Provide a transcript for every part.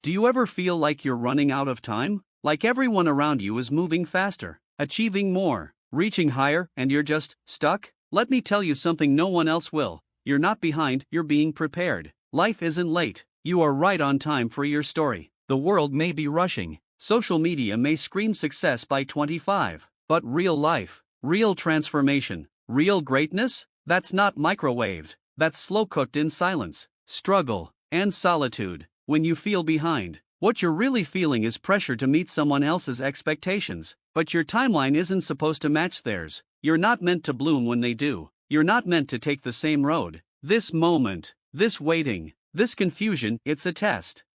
Do you ever feel like you're running out of time? Like everyone around you is moving faster, achieving more, reaching higher, and you're just stuck? Let me tell you something no one else will. You're not behind, you're being prepared. Life isn't late. You are right on time for your story. The world may be rushing. Social media may scream success by 25. But real life, real transformation, real greatness? That's not microwaved. That's slow cooked in silence, struggle, and solitude. When you feel behind, what you're really feeling is pressure to meet someone else's expectations. But your timeline isn't supposed to match theirs. You're not meant to bloom when they do. You're not meant to take the same road. This moment, this waiting, this confusion, it's a test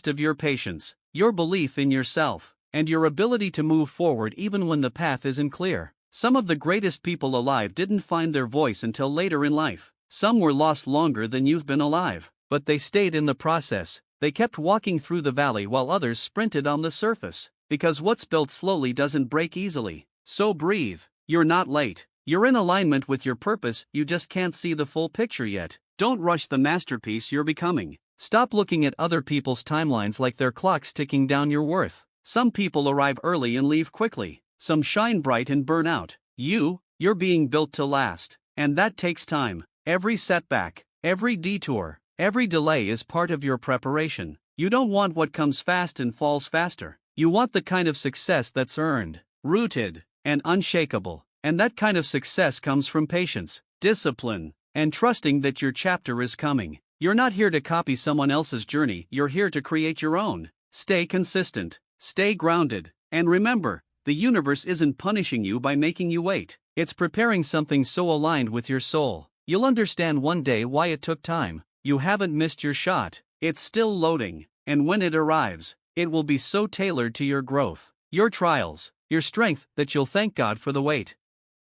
of your patience, your belief in yourself, and your ability to move forward even when the path isn't clear. Some of the greatest people alive didn't find their voice until later in life. Some were lost longer than you've been alive, but they stayed in the process. They kept walking through the valley while others sprinted on the surface. Because what's built slowly doesn't break easily. So breathe. You're not late. You're in alignment with your purpose, you just can't see the full picture yet. Don't rush the masterpiece you're becoming. Stop looking at other people's timelines like they're clocks ticking down your worth. Some people arrive early and leave quickly. Some shine bright and burn out. You're being built to last. And that takes time. Every setback, every detour, every delay is part of your preparation. You don't want what comes fast and falls faster. You want the kind of success that's earned, rooted, and unshakable. And that kind of success comes from patience, discipline, and trusting that your chapter is coming. You're not here to copy someone else's journey, you're here to create your own. Stay consistent, stay grounded, and remember, the universe isn't punishing you by making you wait. It's preparing something so aligned with your soul. You'll understand one day why it took time. You haven't missed your shot. It's still loading, and when it arrives, it will be so tailored to your growth, your trials, your strength that you'll thank God for the wait.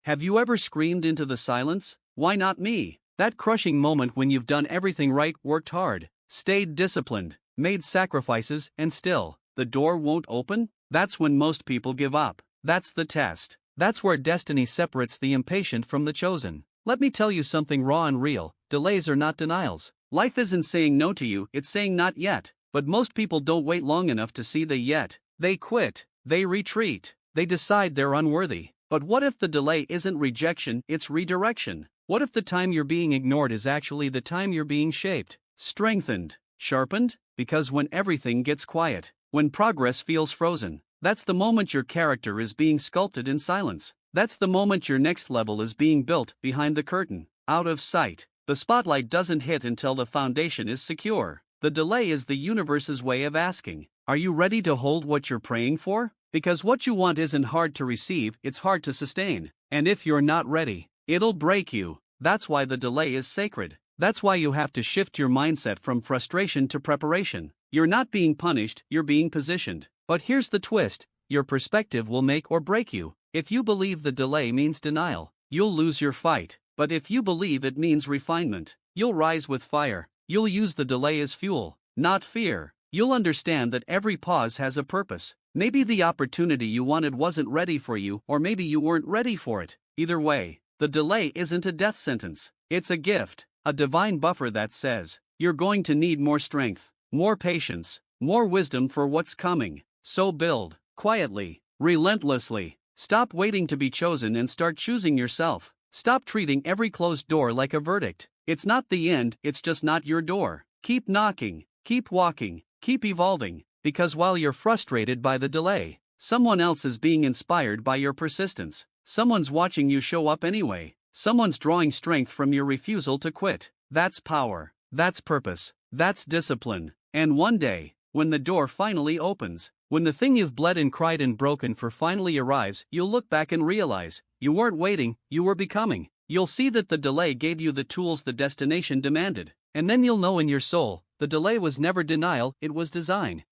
Have you ever screamed into the silence, "Why not me?" That crushing moment when you've done everything right, worked hard, stayed disciplined, made sacrifices, and still, the door won't open? That's when most people give up. That's the test. That's where destiny separates the impatient from the chosen. Let me tell you something raw and real. Delays are not denials. Life isn't saying no to you, it's saying not yet. But most people don't wait long enough to see the yet. They quit, they retreat, they decide they're unworthy. But what if the delay isn't rejection, it's redirection? What if the time you're being ignored is actually the time you're being shaped, strengthened, sharpened? Because when everything gets quiet, when progress feels frozen, that's the moment your character is being sculpted in silence. That's the moment your next level is being built behind the curtain, out of sight. The spotlight doesn't hit until the foundation is secure. The delay is the universe's way of asking, are you ready to hold what you're praying for? Because what you want isn't hard to receive, it's hard to sustain. And if you're not ready, it'll break you. That's why the delay is sacred. That's why you have to shift your mindset from frustration to preparation. You're not being punished, you're being positioned. But here's the twist, your perspective will make or break you. If you believe the delay means denial, you'll lose your fight. But if you believe it means refinement, you'll rise with fire. You'll use the delay as fuel, not fear. You'll understand that every pause has a purpose. Maybe the opportunity you wanted wasn't ready for you, or maybe you weren't ready for it. Either way, the delay isn't a death sentence. It's a gift, a divine buffer that says, you're going to need more strength, more patience, more wisdom for what's coming. So build, quietly, relentlessly. Stop waiting to be chosen and start choosing yourself. Stop treating every closed door like a verdict. It's not the end, it's just not your door. Keep knocking, keep walking, keep evolving, because while you're frustrated by the delay, someone else is being inspired by your persistence. Someone's watching you show up anyway. Someone's drawing strength from your refusal to quit. That's power, that's purpose, that's discipline. And one day, when the door finally opens, when the thing you've bled and cried and broken for finally arrives, you'll look back and realize, you weren't waiting, you were becoming. You'll see that the delay gave you the tools the destination demanded. And then you'll know in your soul, the delay was never denial, it was design.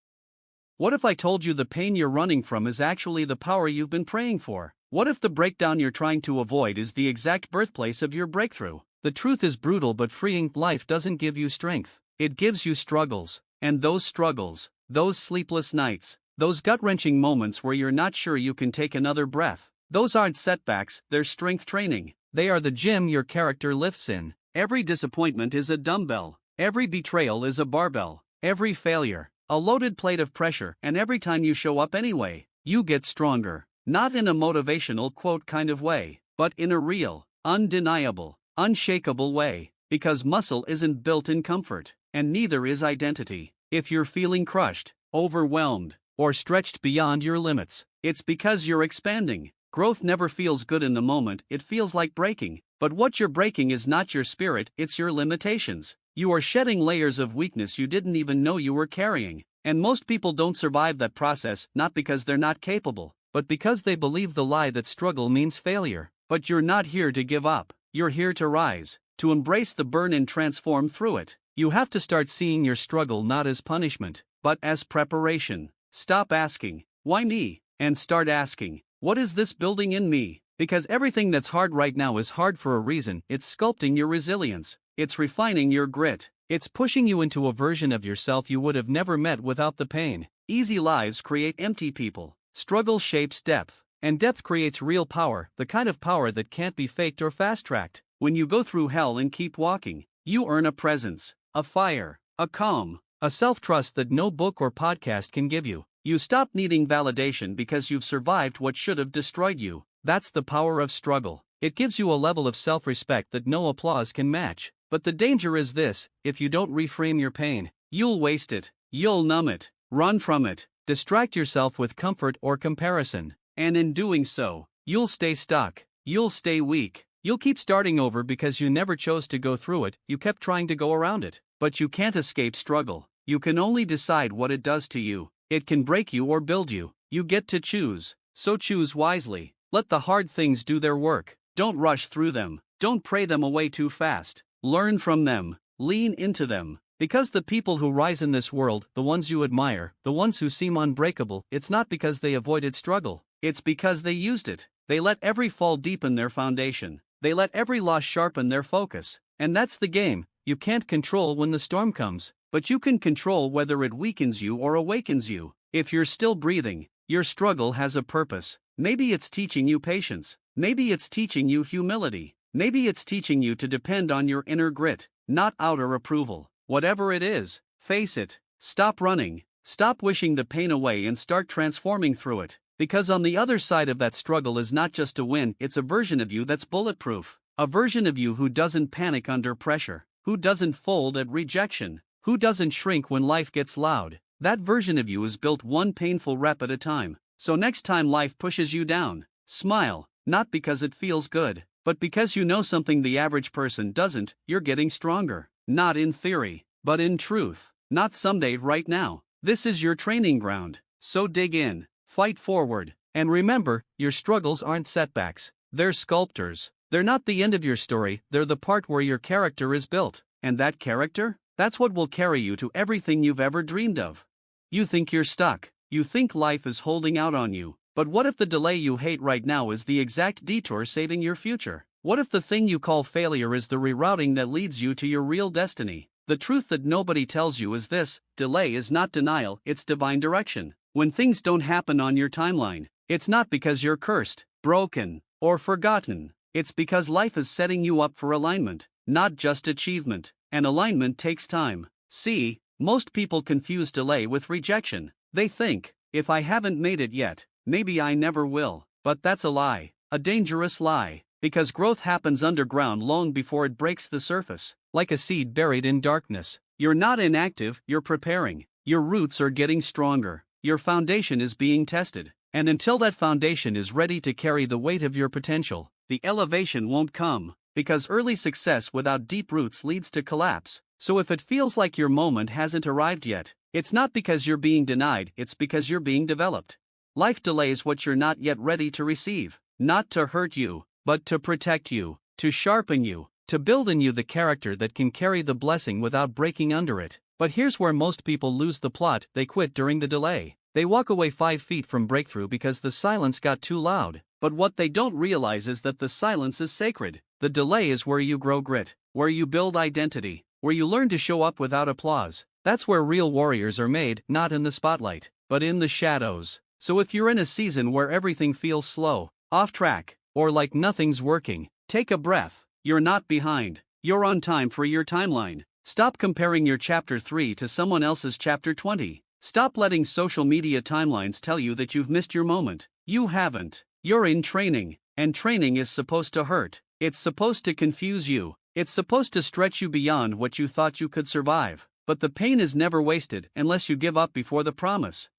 What if I told you the pain you're running from is actually the power you've been praying for? What if the breakdown you're trying to avoid is the exact birthplace of your breakthrough? The truth is brutal but freeing. Life doesn't give you strength. It gives you struggles. And those struggles, those sleepless nights, those gut-wrenching moments where you're not sure you can take another breath, those aren't setbacks, they're strength training. They are the gym your character lifts in. Every disappointment is a dumbbell. Every betrayal is a barbell. Every failure, a loaded plate of pressure, and every time you show up anyway, you get stronger. Not in a motivational quote kind of way, but in a real, undeniable, unshakable way. Because muscle isn't built in comfort, and neither is identity. If you're feeling crushed, overwhelmed, or stretched beyond your limits, it's because you're expanding. Growth never feels good in the moment, it feels like breaking. But what you're breaking is not your spirit, it's your limitations. You are shedding layers of weakness you didn't even know you were carrying. And most people don't survive that process, not because they're not capable, but because they believe the lie that struggle means failure. But you're not here to give up, you're here to rise, to embrace the burn and transform through it. You have to start seeing your struggle not as punishment, but as preparation. Stop asking, why me? And start asking, what is this building in me? Because everything that's hard right now is hard for a reason. It's sculpting your resilience, it's refining your grit, it's pushing you into a version of yourself you would have never met without the pain. Easy lives create empty people, struggle shapes depth, and depth creates real power, the kind of power that can't be faked or fast-tracked. When you go through hell and keep walking, you earn a presence, a fire, a calm, a self-trust that no book or podcast can give you. You stop needing validation because you've survived what should have destroyed you. That's the power of struggle. It gives you a level of self-respect that no applause can match. But the danger is this: if you don't reframe your pain, you'll waste it, you'll numb it, run from it, distract yourself with comfort or comparison. And in doing so, you'll stay stuck, you'll stay weak, you'll keep starting over because you never chose to go through it, you kept trying to go around it. But you can't escape struggle. You can only decide what it does to you. It can break you or build you. You get to choose, so choose wisely. Let the hard things do their work. Don't rush through them. Don't pray them away too fast. Learn from them. Lean into them. Because the people who rise in this world, the ones you admire, the ones who seem unbreakable, it's not because they avoided struggle. It's because they used it. They let every fall deepen their foundation. They let every loss sharpen their focus. And that's the game. You can't control when the storm comes, but you can control whether it weakens you or awakens you. If you're still breathing, your struggle has a purpose. Maybe it's teaching you patience. Maybe it's teaching you humility. Maybe it's teaching you to depend on your inner grit, not outer approval. Whatever it is, face it. Stop running. Stop wishing the pain away and start transforming through it. Because on the other side of that struggle is not just a win, it's a version of you that's bulletproof. A version of you who doesn't panic under pressure, who doesn't fold at rejection, who doesn't shrink when life gets loud. That version of you is built one painful rep at a time. So next time life pushes you down, smile, not because it feels good, but because you know something the average person doesn't. You're getting stronger, not in theory, but in truth. Not someday, right now. This is your training ground. So dig in, fight forward, and remember, your struggles aren't setbacks, they're sculptors. They're not the end of your story, they're the part where your character is built. And that character? That's what will carry you to everything you've ever dreamed of. You think you're stuck. You think life is holding out on you. But what if the delay you hate right now is the exact detour saving your future? What if the thing you call failure is the rerouting that leads you to your real destiny? The truth that nobody tells you is this: delay is not denial, it's divine direction. When things don't happen on your timeline, it's not because you're cursed, broken, or forgotten. It's because life is setting you up for alignment, not just achievement. And alignment takes time. See, most people confuse delay with rejection. They think, if I haven't made it yet, maybe I never will. But that's a lie, a dangerous lie. Because growth happens underground long before it breaks the surface, like a seed buried in darkness. You're not inactive, you're preparing. Your roots are getting stronger. Your foundation is being tested. And until that foundation is ready to carry the weight of your potential, the elevation won't come. Because early success without deep roots leads to collapse. So if it feels like your moment hasn't arrived yet, it's not because you're being denied, it's because you're being developed. Life delays what you're not yet ready to receive. Not to hurt you, but to protect you, to sharpen you, to build in you the character that can carry the blessing without breaking under it. But here's where most people lose the plot: they quit during the delay. They walk away 5 feet from breakthrough because the silence got too loud. But what they don't realize is that the silence is sacred. The delay is where you grow grit, where you build identity, where you learn to show up without applause. That's where real warriors are made, not in the spotlight, but in the shadows. So if you're in a season where everything feels slow, off track, or like nothing's working, take a breath. You're not behind. You're on time for your timeline. Stop comparing your chapter 3 to someone else's chapter 20. Stop letting social media timelines tell you that you've missed your moment. You haven't. You're in training, and training is supposed to hurt. It's supposed to confuse you. It's supposed to stretch you beyond what you thought you could survive. But the pain is never wasted unless you give up before the promise.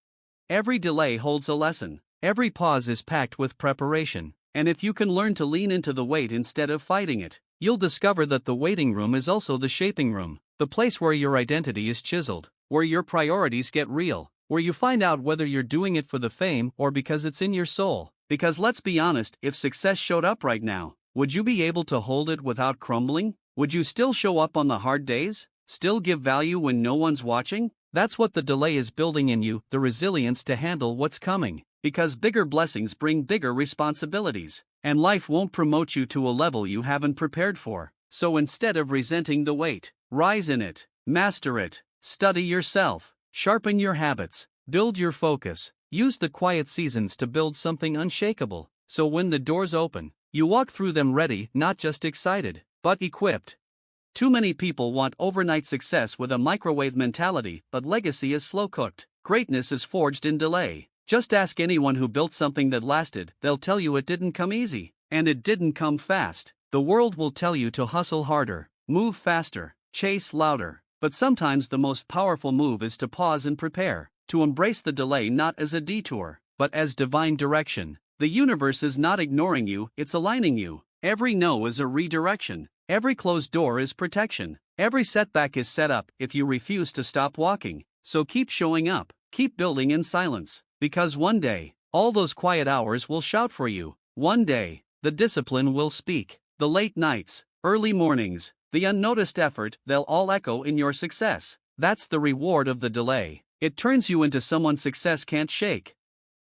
Every delay holds a lesson. Every pause is packed with preparation. And if you can learn to lean into the wait instead of fighting it, you'll discover that the waiting room is also the shaping room, the place where your identity is chiseled, where your priorities get real, where you find out whether you're doing it for the fame or because it's in your soul. Because let's be honest, if success showed up right now, would you be able to hold it without crumbling? Would you still show up on the hard days? Still give value when no one's watching? That's what the delay is building in you, the resilience to handle what's coming. Because bigger blessings bring bigger responsibilities, and life won't promote you to a level you haven't prepared for. So instead of resenting the wait, rise in it, master it, study yourself, sharpen your habits, build your focus, use the quiet seasons to build something unshakable. So when the doors open, you walk through them ready, not just excited, but equipped. Too many people want overnight success with a microwave mentality, but legacy is slow cooked. Greatness is forged in delay. Just ask anyone who built something that lasted, they'll tell you it didn't come easy, and it didn't come fast. The world will tell you to hustle harder, move faster, chase louder, but sometimes the most powerful move is to pause and prepare, to embrace the delay not as a detour, but as divine direction. The universe is not ignoring you, it's aligning you. Every no is a redirection, every closed door is protection, every setback is set up if you refuse to stop walking. So keep showing up, keep building in silence. Because one day, all those quiet hours will shout for you. One day, the discipline will speak. The late nights, early mornings, the unnoticed effort, they'll all echo in your success. That's the reward of the delay. It turns you into someone success can't shake.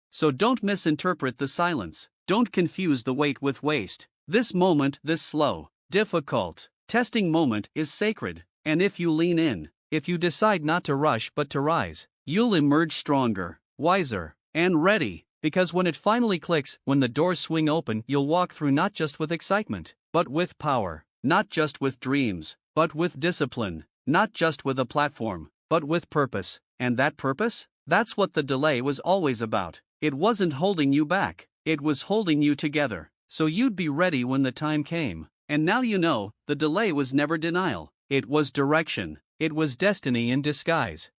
So don't misinterpret the silence. Don't confuse the wait with waste. This moment, this slow, difficult, testing moment is sacred. And if you lean in, if you decide not to rush but to rise, you'll emerge stronger, wiser, and ready, because when it finally clicks, when the doors swing open, you'll walk through not just with excitement, but with power, not just with dreams, but with discipline, not just with a platform, but with purpose. And that purpose? That's what the delay was always about. It wasn't holding you back, it was holding you together, so you'd be ready when the time came. And now you know, the delay was never denial, it was direction, it was destiny in disguise.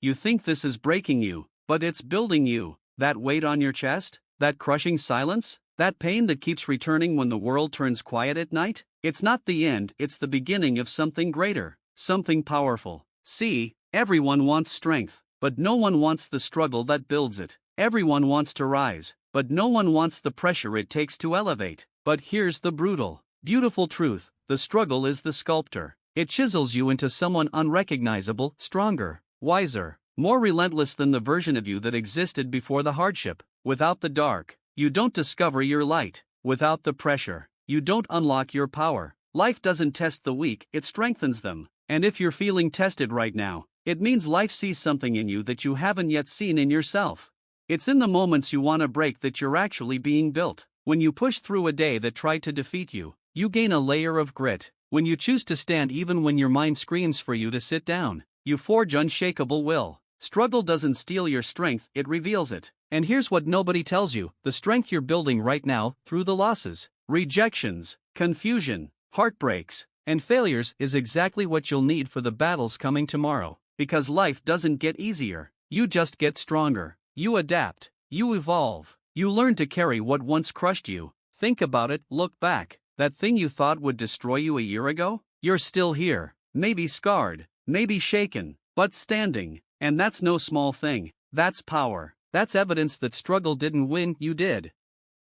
You think this is breaking you, but it's building you. That weight on your chest, that crushing silence, that pain that keeps returning when the world turns quiet at night, it's not the end, it's the beginning of something greater, something powerful. See, everyone wants strength, but no one wants the struggle that builds it. Everyone wants to rise, but no one wants the pressure it takes to elevate. But here's the brutal, beautiful truth: the struggle is the sculptor. It chisels you into someone unrecognizable, stronger, wiser, more relentless than the version of you that existed before the hardship. Without the dark, you don't discover your light. Without the pressure, you don't unlock your power. Life doesn't test the weak, it strengthens them. And if you're feeling tested right now, it means life sees something in you that you haven't yet seen in yourself. It's in the moments you want to break that you're actually being built. When you push through a day that tried to defeat you, you gain a layer of grit. When you choose to stand even when your mind screams for you to sit down, you forge unshakable will. Struggle doesn't steal your strength, it reveals it. And here's what nobody tells you: the strength you're building right now, through the losses, rejections, confusion, heartbreaks, and failures, is exactly what you'll need for the battles coming tomorrow. Because life doesn't get easier, you just get stronger. You adapt, you evolve, you learn to carry what once crushed you. Think about it, look back. That thing you thought would destroy you a year ago? You're still here, maybe scarred, maybe shaken, but standing. And that's no small thing. That's power. That's evidence that struggle didn't win, you did.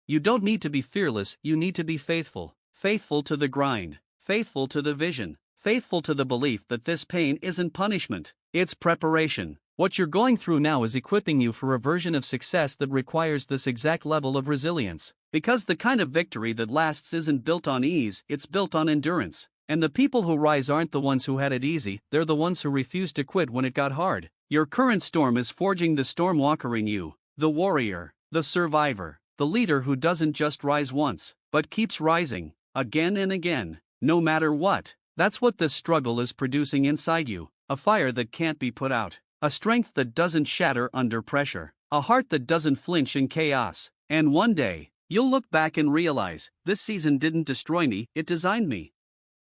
You don't need to be fearless, you need to be faithful. Faithful to the grind, faithful to the vision, faithful to the belief that this pain isn't punishment, it's preparation. What you're going through now is equipping you for a version of success that requires this exact level of resilience. Because the kind of victory that lasts isn't built on ease, it's built on endurance. And the people who rise aren't the ones who had it easy, they're the ones who refused to quit when it got hard. Your current storm is forging the stormwalker in you, the warrior, the survivor, the leader who doesn't just rise once, but keeps rising, again and again, no matter what. That's what this struggle is producing inside you, a fire that can't be put out. a strength that doesn't shatter under pressure, a heart that doesn't flinch in chaos. And one day, you'll look back and realize, this season didn't destroy me, it designed me.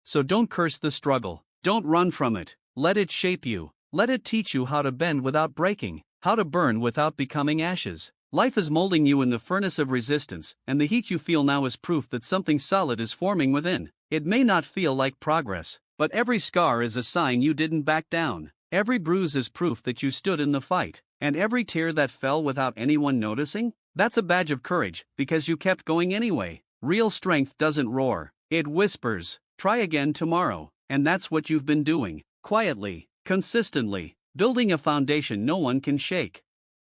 So don't curse the struggle, don't run from it, let it shape you, let it teach you how to bend without breaking, how to burn without becoming ashes. Life is molding you in the furnace of resistance, and the heat you feel now is proof that something solid is forming within. It may not feel like progress, but every scar is a sign you didn't back down. Every bruise is proof that you stood in the fight, and every tear that fell without anyone noticing, that's a badge of courage, because you kept going anyway. Real strength doesn't roar, it whispers, try again tomorrow, and that's what you've been doing, quietly, consistently, building a foundation no one can shake.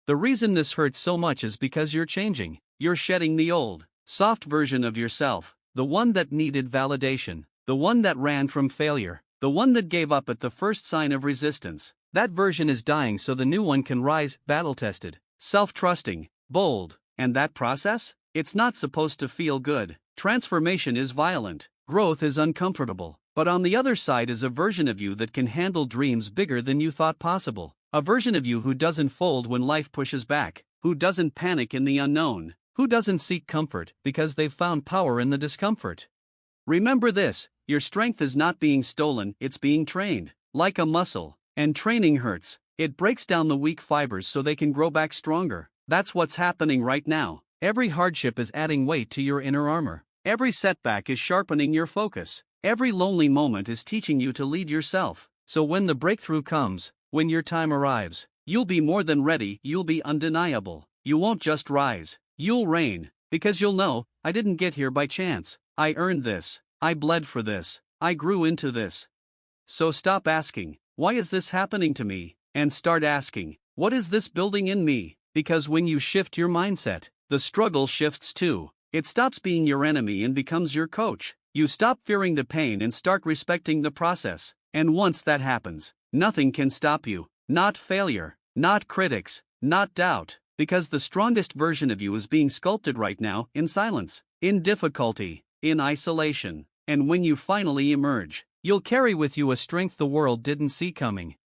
The reason this hurts so much is because you're changing, you're shedding the old, soft version of yourself, the one that needed validation, the one that ran from failure, the one that gave up at the first sign of resistance. That version is dying so the new one can rise, battle-tested, self-trusting, bold. And that process? It's not supposed to feel good. Transformation is violent, growth is uncomfortable, but on the other side is a version of you that can handle dreams bigger than you thought possible. A version of you who doesn't fold when life pushes back, who doesn't panic in the unknown, who doesn't seek comfort because they've found power in the discomfort. Remember this, your strength is not being stolen, it's being trained, like a muscle, and training hurts. It breaks down the weak fibers so they can grow back stronger. That's what's happening right now. Every hardship is adding weight to your inner armor. Every setback is sharpening your focus. Every lonely moment is teaching you to lead yourself. So when the breakthrough comes, when your time arrives, you'll be more than ready, you'll be undeniable. You won't just rise, you'll reign, because you'll know, I didn't get here by chance. I earned this, I bled for this, I grew into this. So stop asking, why is this happening to me? And start asking, what is this building in me? Because when you shift your mindset, the struggle shifts too. It stops being your enemy and becomes your coach. You stop fearing the pain and start respecting the process. And once that happens, nothing can stop you. Not failure, not critics, not doubt. Because the strongest version of you is being sculpted right now, in silence, in difficulty, in isolation. And when you finally emerge, you'll carry with you a strength the world didn't see coming.